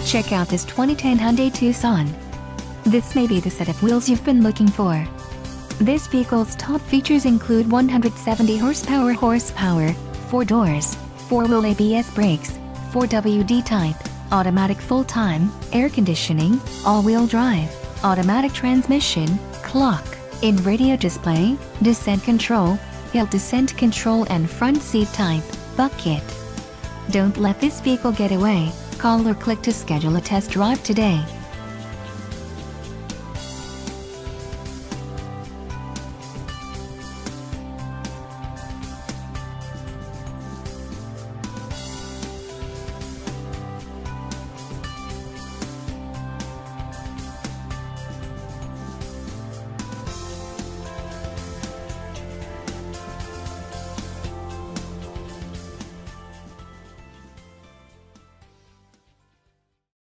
Check out this 2010 Hyundai Tucson. This may be the set of wheels you've been looking for. This vehicle's top features include 170 horsepower, 4 doors, 4-wheel ABS brakes, 4WD type, automatic full-time, air conditioning, all-wheel drive, automatic transmission, clock, in radio display, descent control, hill descent control and front seat type, bucket. Don't let this vehicle get away. Call or click to schedule a test drive today.